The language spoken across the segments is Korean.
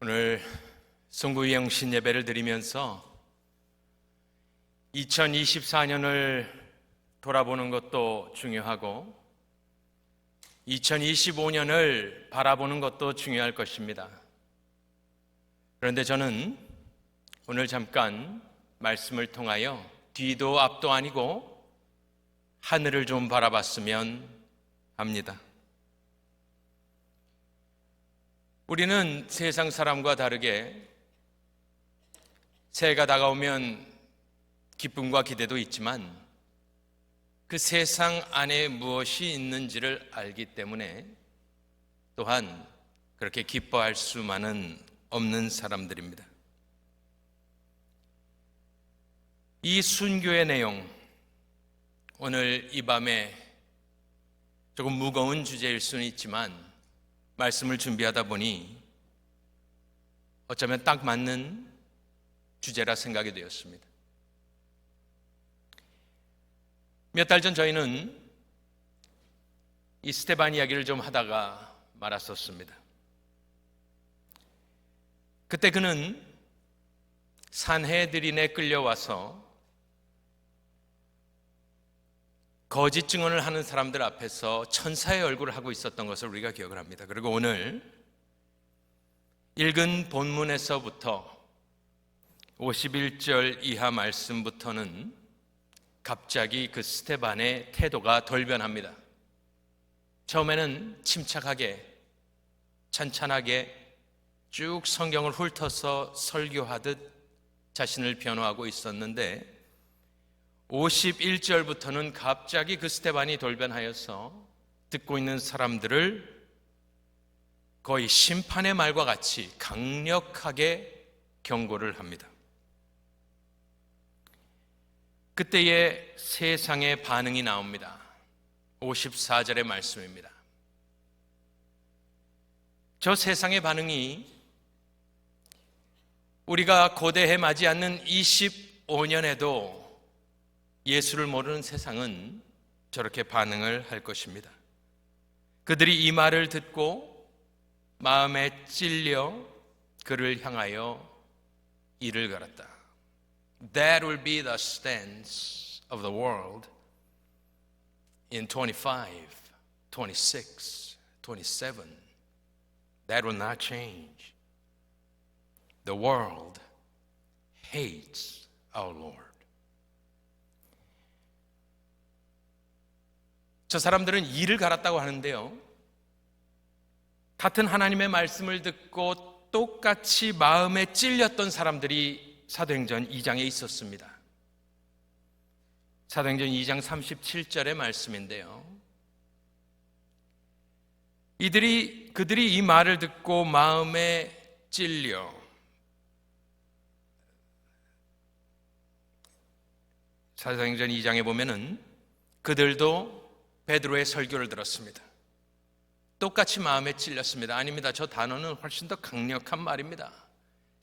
오늘 송구영신 예배를 드리면서 2024년을 돌아보는 것도 중요하고 2025년을 바라보는 것도 중요할 것입니다. 그런데 저는 오늘 잠깐 말씀을 통하여 뒤도 앞도 아니고 하늘을 좀 바라봤으면 합니다. 우리는 세상 사람과 다르게 새해가 다가오면 기쁨과 기대도 있지만 그 세상 안에 무엇이 있는지를 알기 때문에 또한 그렇게 기뻐할 수만은 없는 사람들입니다. 이 순교의 내용, 오늘 이 밤에 조금 무거운 주제일 수는 있지만 말씀을 준비하다 보니 어쩌면 딱 맞는 주제라 생각이 되었습니다. 몇 달 전 저희는 이 스테반 이야기를 좀 하다가 말았었습니다. 그때 그는 산헤드린에 끌려와서 거짓 증언을 하는 사람들 앞에서 천사의 얼굴을 하고 있었던 것을 우리가 기억을 합니다. 그리고 오늘 읽은 본문에서부터 51절 이하 말씀부터는 갑자기 그 스테반의 태도가 돌변합니다. 처음에는 침착하게 찬찬하게 쭉 성경을 훑어서 설교하듯 자신을 변호하고 있었는데 51절부터는 갑자기 그 스테반이 돌변하여서 듣고 있는 사람들을 거의 심판의 말과 같이 강력하게 경고를 합니다. 그때의 세상의 반응이 나옵니다. 54절의 말씀입니다. 저 세상의 반응이 우리가 고대해 맞지 않는 25년에도 예수를 모르는 세상은 저렇게 반응을 할 것입니다. 그들이 이 말을 듣고 마음에 찔려 그를 향하여 이를 갈았다. That will be the stance of the world in 25, 26, 27. That will not change. The world hates our Lord. 저 사람들은 이를 갈았다고 하는데요, 같은 하나님의 말씀을 듣고 똑같이 마음에 찔렸던 사람들이 사도행전 2장에 있었습니다. 사도행전 2장 37절의 말씀인데요, 그들이 이 말을 듣고 마음에 찔려 사도행전 2장에 보면은 그들도 베드로의 설교를 들었습니다. 똑같이 마음에 찔렸습니다. 아닙니다. 저 단어는 훨씬 더 강력한 말입니다.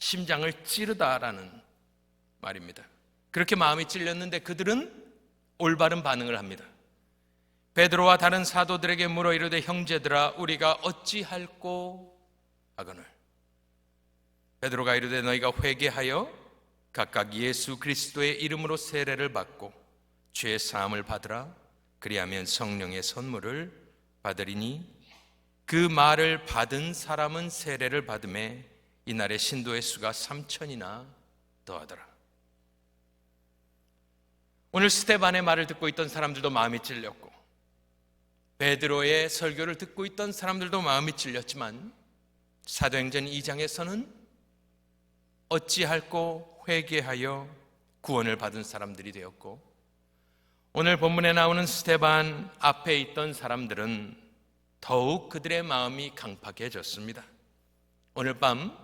심장을 찌르다라는 말입니다. 그렇게 마음이 찔렸는데 그들은 올바른 반응을 합니다. 베드로와 다른 사도들에게 물어 이르되 형제들아 우리가 어찌할꼬 하거늘. 베드로가 이르되 너희가 회개하여 각각 예수 그리스도의 이름으로 세례를 받고 죄 사함을 받으라. 그리하면 성령의 선물을 받으리니 그 말을 받은 사람은 세례를 받음에 이날의 신도의 수가 3,000이나 더하더라. 오늘 스테반의 말을 듣고 있던 사람들도 마음이 찔렸고 베드로의 설교를 듣고 있던 사람들도 마음이 찔렸지만 사도행전 2장에서는 어찌할꼬 회개하여 구원을 받은 사람들이 되었고 오늘 본문에 나오는 스테반 앞에 있던 사람들은 더욱 그들의 마음이 강팍해졌습니다. 오늘 밤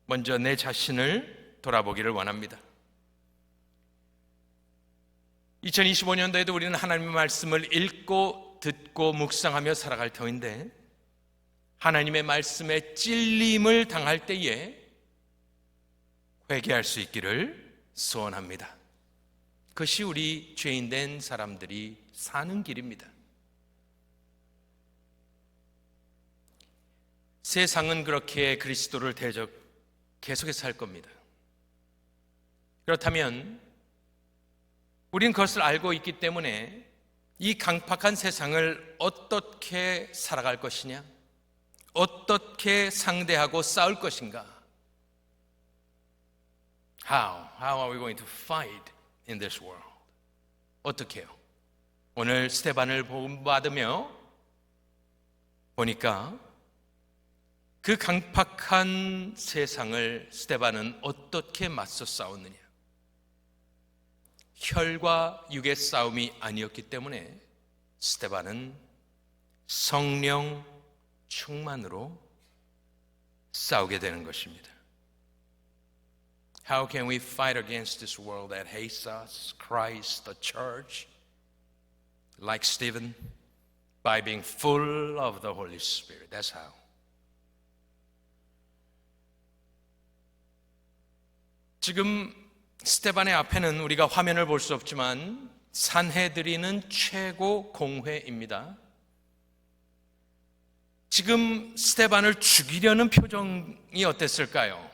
먼저 내 자신을 돌아보기를 원합니다. 2025년도에도 우리는 하나님의 말씀을 읽고 듣고 묵상하며 살아갈 터인데 하나님의 말씀에 찔림을 당할 때에 회개할 수 있기를 소원합니다. 그것이 우리 죄인된 사람들이 사는 길입니다. 세상은 그렇게 그리스도를 계속해서 할 겁니다. 그렇다면 우리는 그것을 알고 있기 때문에 이 강팍한 세상을 어떻게 살아갈 것이냐, 어떻게 상대하고 싸울 것인가? How are we going to fight in this world? 어떻게 해요? 오늘 스데반을 본받으며 보니까 그 강팍한 세상을 스데반은 어떻게 맞서 싸웠느냐? 혈과 육의 싸움이 아니었기 때문에 스데반은 성령 충만으로 싸우게 되는 것입니다. How can we fight against this world that hates us, Christ, the church, like Stephen? By being full of the Holy Spirit. That's how. 지금 스데반의 앞에는 우리가 화면을 볼 수 없지만 산헤드린은 최고 공회입니다. 지금 스데반을 죽이려는 표정이 어땠을까요?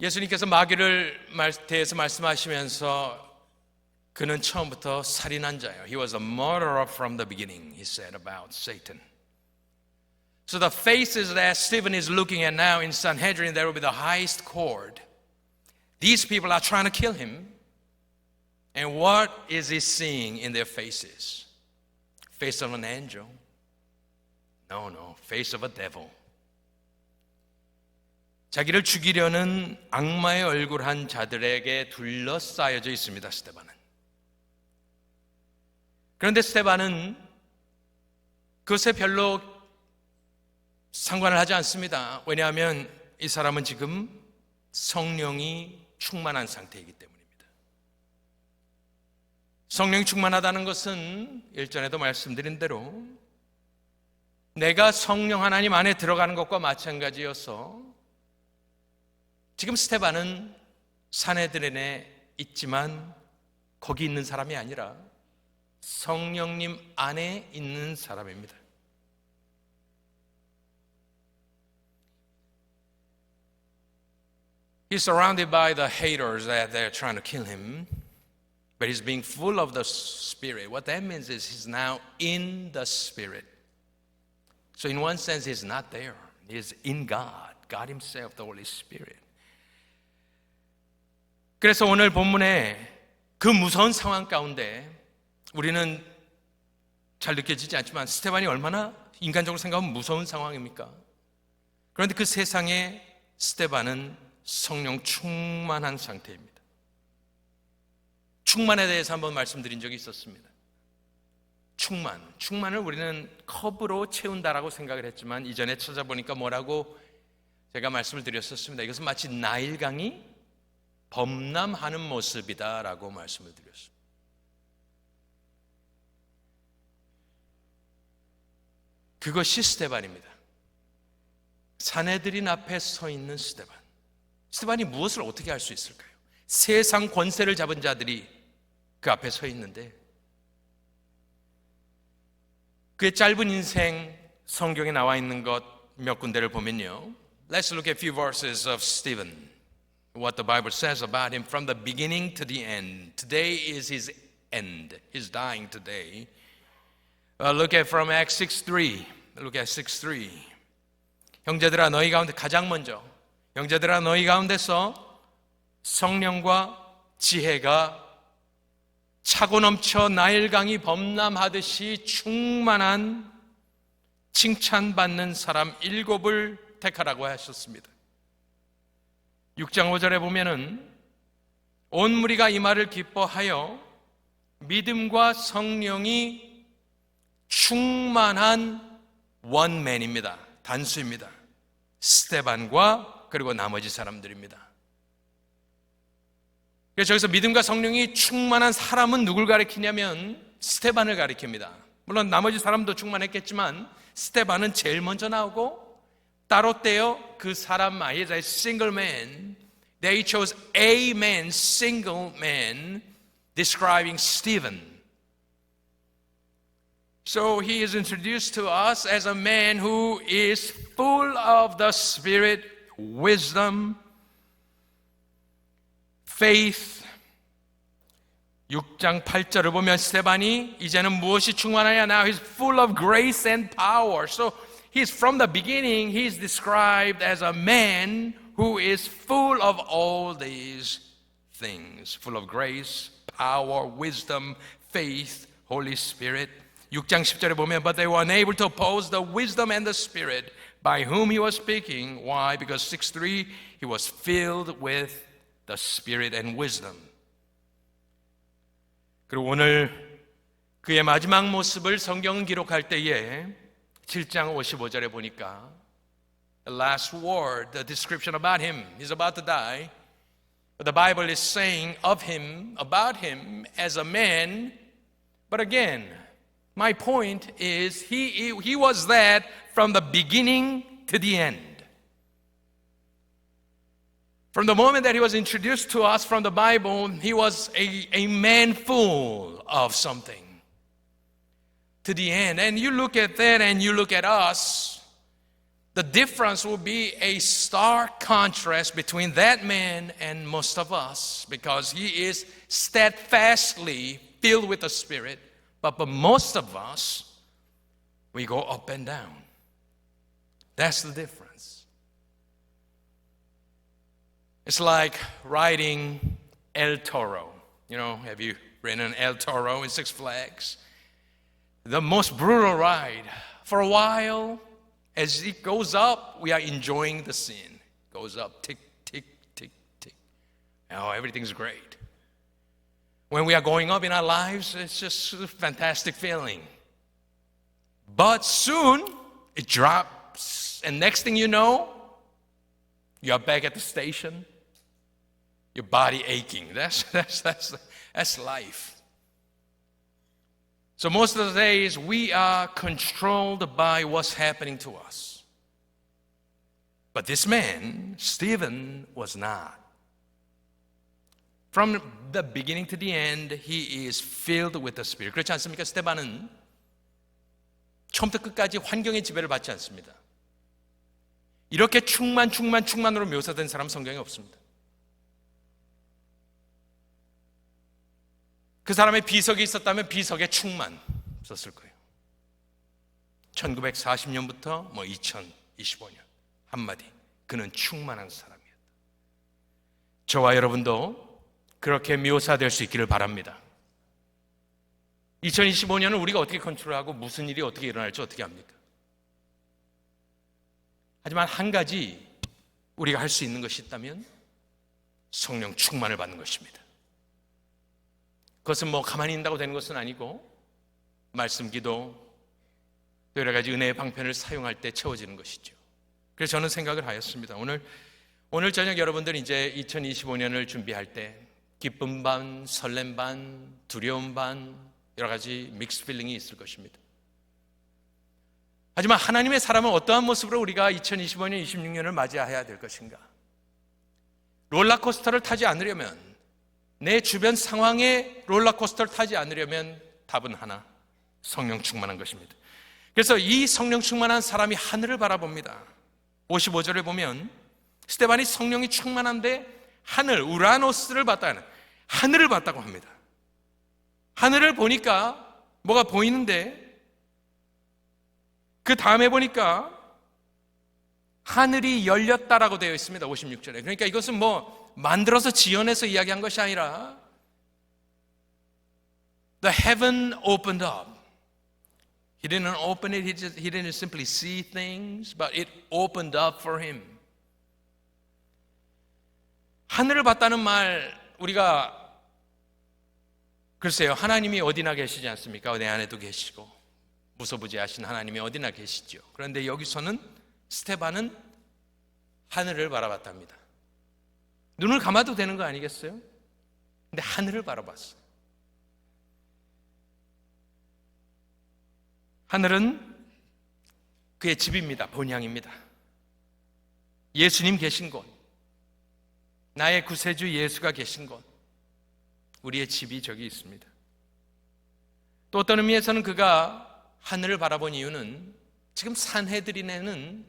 예수님께서 마귀를 대해서 말씀하시면서 그는 처음부터 살인한 자예요. He was a murderer from the beginning, he said about Satan. So the faces that Stephen is looking at now in Sanhedrin, there will be the highest court. These people are trying to kill him. And what is he seeing in their faces? Face of an angel? No, face of a devil. 자기를 죽이려는 악마의 얼굴 한 자들에게 둘러싸여져 있습니다, 스데반은. 그런데 스데반은 그것에 별로 상관을 하지 않습니다. 왜냐하면 이 사람은 지금 성령이 충만한 상태이기 때문입니다. 성령이 충만하다는 것은 일전에도 말씀드린 대로 내가 성령 하나님 안에 들어가는 것과 마찬가지여서 지금 스데반은 산헤드린에 있지만 거기 있는 사람이 아니라 성령님 안에 있는 사람입니다. He's surrounded by the haters that they're trying to kill him, but he's being full of the Spirit. What that means is he's now in the Spirit. So in one sense, he's not there. He's in God, God himself, the Holy Spirit. 그래서 오늘 본문에 그 무서운 상황 가운데 우리는 잘 느껴지지 않지만 스데반이 얼마나 인간적으로 생각하면 무서운 상황입니까? 그런데 그 세상에 스데반은 성령 충만한 상태입니다. 충만에 대해서 한번 말씀드린 적이 있었습니다. 충만을 우리는 컵으로 채운다라고 생각을 했지만 이전에 찾아보니까 뭐라고 제가 말씀을 드렸었습니다. 이것은 마치 나일강이 범람하는 모습이다라고 말씀을 드렸습니다. 그것이 스데반입니다. 산헤드린 앞에 서 있는 스데반. 스데반이 무엇을 어떻게 할 수 있을까요? 세상 권세를 잡은 자들이 그 앞에 서 있는데 그의 짧은 인생 성경에 나와 있는 것 몇 군데를 보면요. Let's look at a few verses of Stephen. What the Bible says about him from the beginning to the end. Today is his end. He's dying today. Look at from Acts 6:3. Look at 6:3. 형제들아 너희 가운데 가장 먼저 형제들아 너희 가운데서 성령과 지혜가 차고 넘쳐 나일강이 범람하듯이 충만한 칭찬받는 사람 7을 택하라고 하셨습니다. 6장 5절에 보면은 온 무리가 이 말을 기뻐하여 믿음과 성령이 충만한 원맨입니다. 단수입니다. 스데반과 그리고 나머지 사람들입니다. 그래서 저기서 믿음과 성령이 충만한 사람은 누굴 가리키냐면 스데반을 가리킵니다. 물론 나머지 사람도 충만했겠지만 스데반은 제일 먼저 나오고 따로 떼어 그 사람 is a single man. They chose a man, single man, describing Stephen. So he is introduced to us as a man who is full of the Spirit, wisdom, faith. 6장 8절을 보면 스데반이 이제는 무엇이 충만하냐? Now he's full of grace and power. So he's from the beginning, he's described as a man who is full of all these things. Full of grace, power, wisdom, faith, Holy Spirit. 6장 10절에 보면 But they were unable to oppose the wisdom and the Spirit by whom he was speaking. Why? Because 6:3, he was filled with the Spirit and wisdom. 그리고 오늘 그의 마지막 모습을 성경은 기록할 때에 7장 55절에 보니까 the last word, the description about him, he's about to die. But the Bible is saying of him, about him as a man. But again, my point is he was that from the beginning to the end. From the moment that he was introduced to us from the Bible, he was a man full of something. To the end. And you look at that and you look at us, the difference will be a stark contrast between that man and most of us, because he is steadfastly filled with the Spirit. But most of us, we go up and down. That's the difference. It's like riding El Toro. You know, have you ridden an El Toro in Six Flags? The most brutal ride. For a while, as it goes up, we are enjoying the scene. Goes up, tick, tick, tick, tick. Oh, everything's great. When we are going up in our lives, it's just a fantastic feeling. But soon, it drops. And next thing you know, you are back at the station. Your body aching. That's life. So most of the days, we are controlled by what's happening to us. But this man, Stephen, was not. From the beginning to the end, he is filled with the Spirit. 그렇지 않습니까? 스데반은 처음부터 끝까지 환경의 지배를 받지 않습니다. 이렇게 충만으로 묘사된 사람 성경에 없습니다. 그 사람의 비석이 있었다면 비석의 충만 썼을 거예요. 1940년부터 2025년 한마디, 그는 충만한 사람이었다. 저와 여러분도 그렇게 묘사될 수 있기를 바랍니다. 2025년을 우리가 어떻게 컨트롤하고 무슨 일이 어떻게 일어날지 어떻게 합니까? 하지만 한 가지 우리가 할 수 있는 것이 있다면 성령 충만을 받는 것입니다. 그것은 가만히 있는다고 되는 것은 아니고 말씀, 기도, 또 여러 가지 은혜의 방편을 사용할 때 채워지는 것이죠. 그래서 저는 생각을 하였습니다. 오늘 저녁 여러분들 이제 2025년을 준비할 때 기쁨 반, 설렘 반, 두려움 반, 여러 가지 믹스 필링이 있을 것입니다. 하지만 하나님의 사람은 어떠한 모습으로 우리가 2025년, 26년을 맞이해야 될 것인가? 롤러코스터를 타지 않으려면, 내 주변 상황에 롤러코스터를 타지 않으려면 답은 하나, 성령 충만한 것입니다. 그래서 이 성령 충만한 사람이 하늘을 바라봅니다. 55절에 보면 스데반이 성령이 충만한데 하늘, 우라노스를 봤다는, 하늘을 봤다고 합니다. 하늘을 보니까 뭐가 보이는데 그 다음에 보니까 하늘이 열렸다라고 되어 있습니다. 56절에. 그러니까 이것은 만들어서 지어내서 이야기한 것이 아니라 The heaven opened up. He didn't open it, he didn't simply see things, but it opened up for him. 하늘을 봤다는 말, 우리가 글쎄요, 하나님이 어디나 계시지 않습니까? 내 안에도 계시고 무소부지하신 하나님이 어디나 계시죠. 그런데 여기서는 스데반은 하늘을 바라봤답니다. 눈을 감아도 되는 거 아니겠어요? 근데 하늘을 바라봤어요. 하늘은 그의 집입니다. 본향입니다. 예수님 계신 곳, 나의 구세주 예수가 계신 곳, 우리의 집이 저기 있습니다. 또 어떤 의미에서는 그가 하늘을 바라본 이유는 지금 산헤드린에는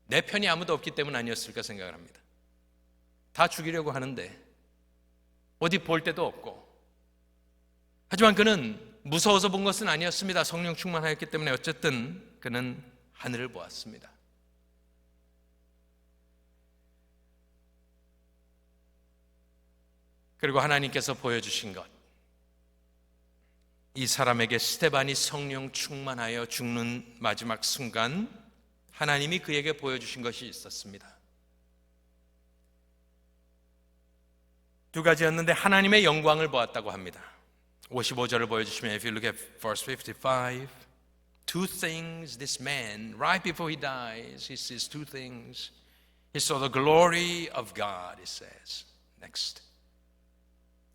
내 편이 아무도 없기 때문 아니었을까 생각을 합니다. 다 죽이려고 하는데 어디 볼 데도 없고, 하지만 그는 무서워서 본 것은 아니었습니다. 성령 충만하였기 때문에 어쨌든 그는 하늘을 보았습니다. 그리고 하나님께서 보여주신 것, 이 사람에게 스데반이 성령 충만하여 죽는 마지막 순간 하나님이 그에게 보여주신 것이 있었습니다. 두 가지였는데 하나님의 영광을 보았다고 합니다. 55절을 보여주시면, if you look at verse 55, two things this man, right before he dies, he sees two things. He saw the glory of God, it says. Next.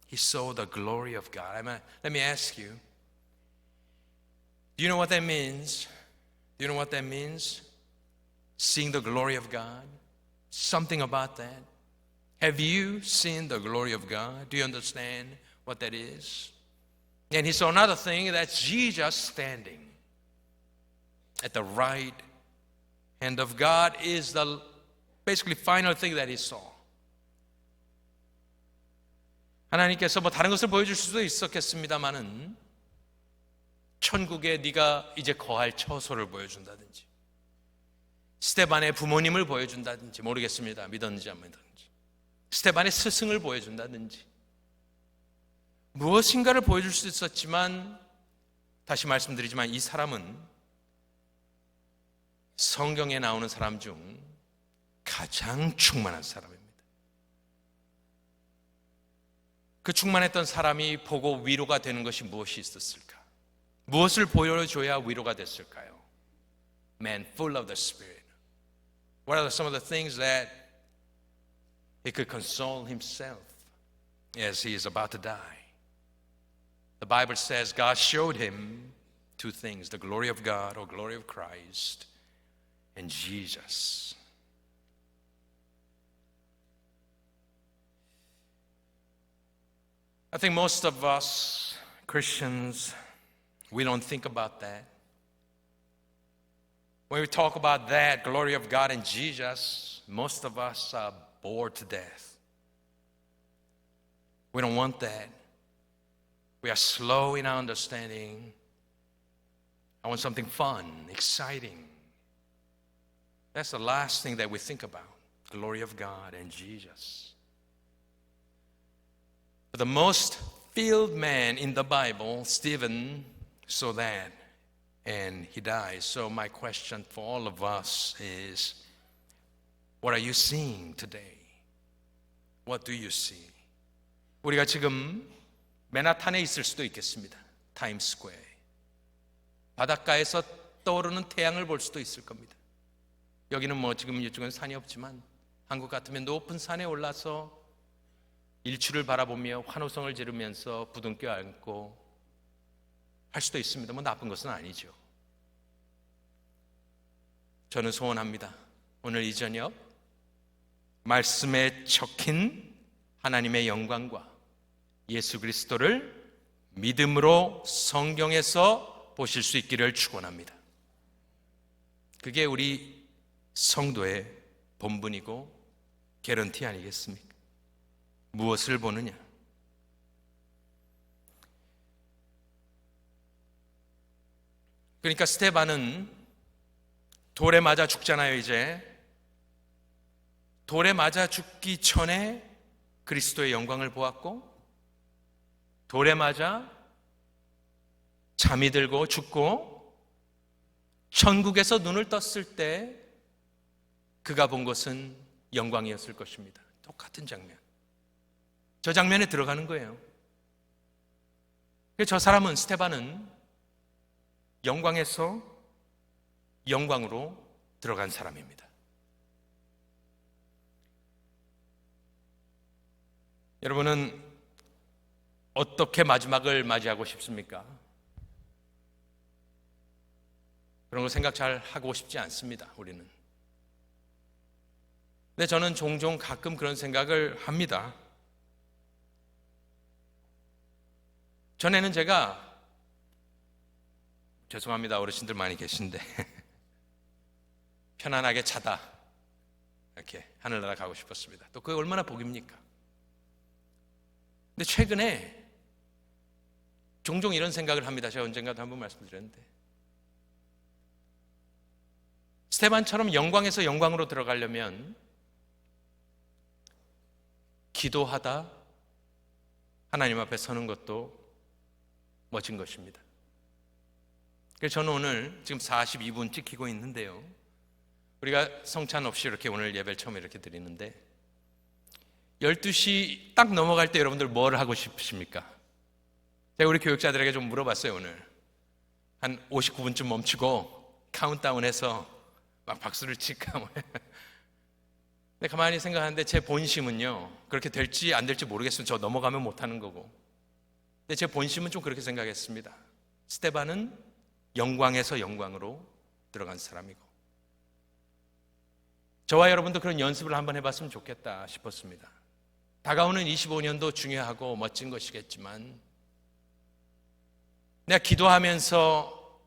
He saw the glory of God. Let me ask you, do you know what that means? Do you know what that means? Seeing the glory of God? Something about that? Have you seen the glory of God? Do you understand what that is? And he saw another thing, that's Jesus standing at the right hand of God is the basically final thing that he saw. 하나님께서 뭐 다른 것을 보여줄 수도 있었겠습니다마는 천국에 네가 이제 거할 처소를 보여준다든지, 스데반의 부모님을 보여준다든지, 모르겠습니다. 믿었는지 안 믿었는지, 스데반의 스승을 보여준다든지, 무엇인가를 보여줄 수 있었지만, 다시 말씀드리지만 이 사람은 성경에 나오는 사람 중 가장 충만한 사람입니다. 그 충만했던 사람이 보고 위로가 되는 것이 무엇이 있었을까? 무엇을 보여줘야 위로가 됐을까요? Man full of the Spirit. What are some of the things that he could console himself as he is about to die? The Bible says God showed him two things, the glory of God or glory of Christ and Jesus. I think most of us Christians, we don't think about that. When we talk about that, glory of God and Jesus, most of us are bored to death. We don't want that. We are slow in our understanding. I want something fun, exciting. That's the last thing that we think about, glory of God and Jesus. But the most filled man in the Bible, Stephen, saw that and he dies. So my question for all of us is, what are you seeing today? What do you see? 우리가 지금 맨하탄에 있을 수도 있겠습니다. 타임스퀘어. 바닷가에서 떠오르는 태양을 볼 수도 있을 겁니다. 여기는 뭐 지금 이쪽은 산이 없지만 한국 같으면 높은 산에 올라서 일출을 바라보며 환호성을 지르면서 부둥켜 안고 할 수도 있습니다. 뭐 나쁜 것은 아니죠. 저는 소원합니다. 오늘 이 저녁 말씀에 적힌 하나님의 영광과 예수 그리스도를 믿음으로 성경에서 보실 수 있기를 축원합니다. 그게 우리 성도의 본분이고 개런티 아니겠습니까? 무엇을 보느냐? 그러니까 스데반은 돌에 맞아 죽잖아요. 이제 돌에 맞아 죽기 전에 그리스도의 영광을 보았고, 돌에 맞아 잠이 들고 죽고 천국에서 눈을 떴을 때 그가 본 것은 영광이었을 것입니다. 똑같은 장면. 저 장면에 들어가는 거예요. 저 사람은, 스데반은 영광에서 영광으로 들어간 사람입니다. 여러분은 어떻게 마지막을 맞이하고 싶습니까? 그런 거 생각 잘 하고 싶지 않습니다, 우리는. 근데 저는 종종 가끔 그런 생각을 합니다. 전에는 제가 죄송합니다. 어르신들 많이 계신데 편안하게 자다 이렇게 하늘나라 가고 싶었습니다. 또 그게 얼마나 복입니까? 근데 최근에 종종 이런 생각을 합니다. 제가 언젠가도 한번 말씀드렸는데 스테반처럼 영광에서 영광으로 들어가려면 기도하다 하나님 앞에 서는 것도 멋진 것입니다. 그래서 저는 오늘 지금 42분 찍히고 있는데요, 우리가 성찬 없이 이렇게 오늘 예배를 처음 이렇게 드리는데 12시 딱 넘어갈 때 여러분들 뭘 하고 싶으십니까? 제가 우리 교육자들에게 좀 물어봤어요. 오늘 한 59분쯤 멈추고 카운트다운해서 막 박수를 칠까 뭐. 근데 가만히 생각하는데 제 본심은요, 그렇게 될지 안 될지 모르겠어요. 저 넘어가면 못하는 거고. 근데 제 본심은 좀 그렇게 생각했습니다. 스데반은 영광에서 영광으로 들어간 사람이고, 저와 여러분도 그런 연습을 한번 해봤으면 좋겠다 싶었습니다. 다가오는 25년도 중요하고 멋진 것이겠지만 내가 기도하면서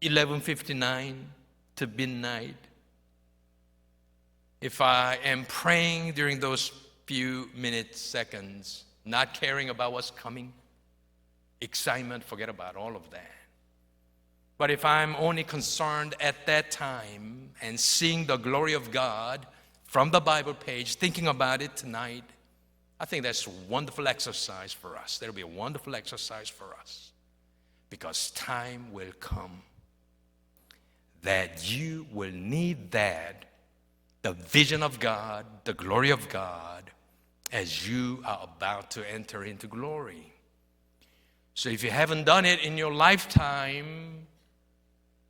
11:59 to midnight, if I am praying during those few minutes, seconds, not caring about what's coming, excitement, forget about all of that. But if I'm only concerned at that time and seeing the glory of God from the Bible page, thinking about it tonight, I think that's a wonderful exercise for us. That'll be a wonderful exercise for us. Because time will come that you will need that, the vision of God, the glory of God, as you are about to enter into glory. So if you haven't done it in your lifetime,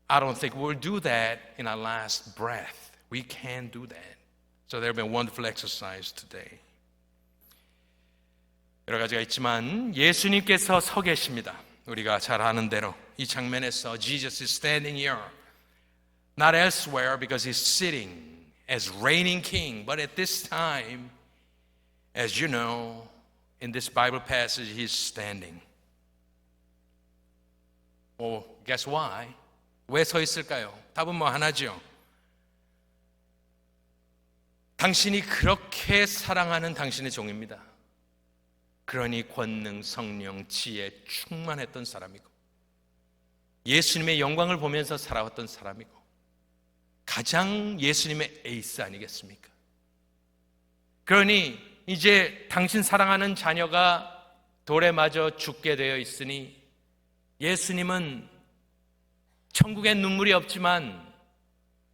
I don't think we'll do that in our last breath. We can do that. So there will be a wonderful exercise today. 여러 가지가 있지만 예수님께서 서 계십니다. 우리가 잘 아는 대로 이 장면에서 Jesus is standing here, not elsewhere because he's sitting as reigning king, but at this time, as you know, in this Bible passage, he's standing. Oh, guess why? 왜 서 있을까요? 답은 뭐 하나죠. 당신이 그렇게 사랑하는 당신의 종입니다. 그러니 권능, 성령, 지혜 충만했던 사람이고, 예수님의 영광을 보면서 살아왔던 사람이고, 가장 예수님의 에이스 아니겠습니까? 그러니 이제 당신 사랑하는 자녀가 돌에 맞아 죽게 되어 있으니 예수님은 천국에 눈물이 없지만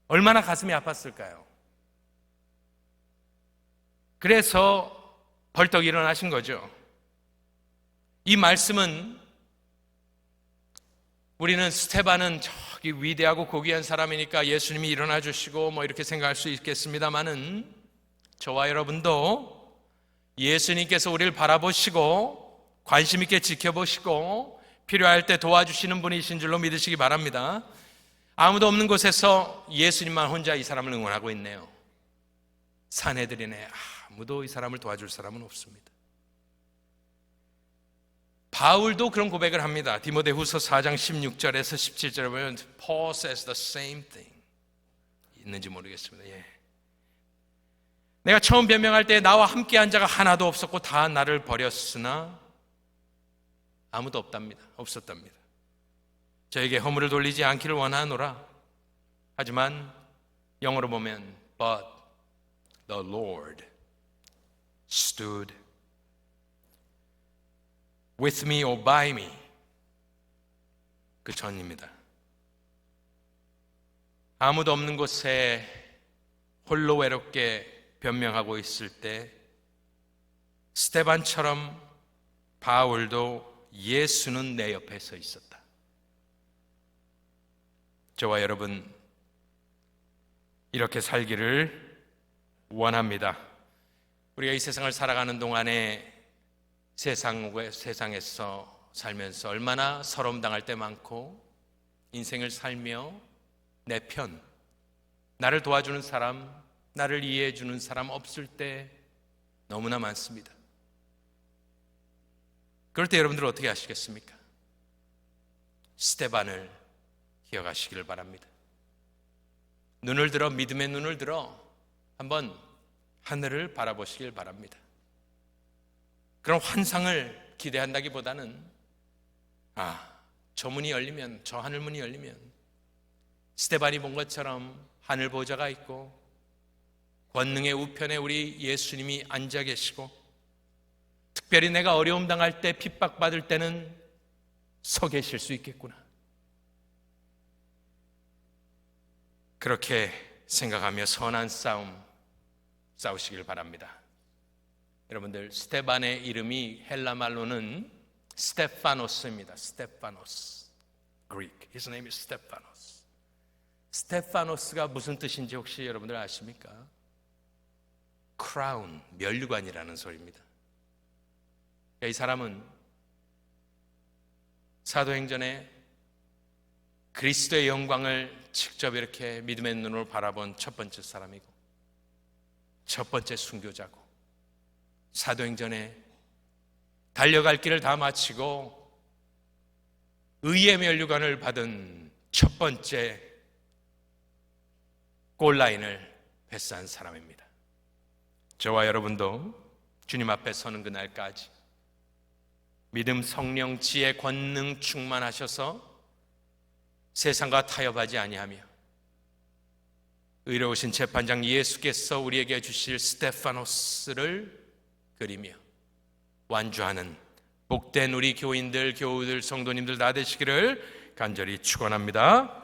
얼마나 가슴이 아팠을까요? 그래서 벌떡 일어나신 거죠. 이 말씀은 우리는 스데반은 저기 위대하고 고귀한 사람이니까 예수님이 일어나 주시고 뭐 이렇게 생각할 수 있겠습니다만은 저와 여러분도 예수님께서 우리를 바라보시고 관심 있게 지켜보시고 필요할 때 도와주시는 분이신 줄로 믿으시기 바랍니다. 아무도 없는 곳에서 예수님만 혼자 이 사람을 응원하고 있네요. 산헤드린에 아무도 이 사람을 도와줄 사람은 없습니다. 바울도 그런 고백을 합니다. 디모데후서 4장 16절에서 17절에 보면 Paul says the same thing. 있는지 모르겠습니다. 예. 내가 처음 변명할 때 나와 함께한 자가 하나도 없었고 다 나를 버렸으나 아무도 없었답니다. 저에게 허물을 돌리지 않기를 원하노라. 하지만 영어로 보면 But the Lord stood with me or by me. 그 전입니다. 아무도 없는 곳에 홀로 외롭게 변명하고 있을 때 스데반처럼 바울도 예수는 내 옆에 서 있었다. 저와 여러분 이렇게 살기를 원합니다. 우리가 이 세상을 살아가는 동안에 세상에서 살면서 얼마나 서러움 당할 때 많고 인생을 살며 내 편, 나를 도와주는 사람, 나를 이해해 주는 사람 없을 때 너무나 많습니다. 그럴 때 여러분들은 어떻게 하시겠습니까? 스데반을 기억하시기를 바랍니다. 눈을 들어, 믿음의 눈을 들어 한번 하늘을 바라보시길 바랍니다. 그런 환상을 기대한다기보다는 저 문이 열리면, 저 하늘문이 열리면 스데반이 본 것처럼 하늘 보좌가 있고 권능의 우편에 우리 예수님이 앉아 계시고, 특별히 내가 어려움 당할 때, 핍박받을 때는 서 계실 수 있겠구나, 그렇게 생각하며 선한 싸움 싸우시길 바랍니다. 여러분들, 스데반의 이름이 헬라 말로는 스테파노스입니다. 스테파노스. Greek. His name is Stephanos. 스테파노스가 무슨 뜻인지 혹시 여러분들 아십니까? 크라운, 면류관이라는 소리입니다. 이 사람은 사도행전에 그리스도의 영광을 직접 이렇게 믿음의 눈으로 바라본 첫 번째 사람이고 첫 번째 순교자고, 사도행전에 달려갈 길을 다 마치고 의의 면류관을 받은 첫 번째 골라인을 패스한 사람입니다. 저와 여러분도 주님 앞에 서는 그날까지 믿음, 성령, 지혜, 권능 충만하셔서 세상과 타협하지 아니하며 의로우신 재판장 예수께서 우리에게 주실 스테파노스를 그리며 완주하는 복된 우리 교인들, 교우들, 성도님들 다 되시기를 간절히 축원합니다.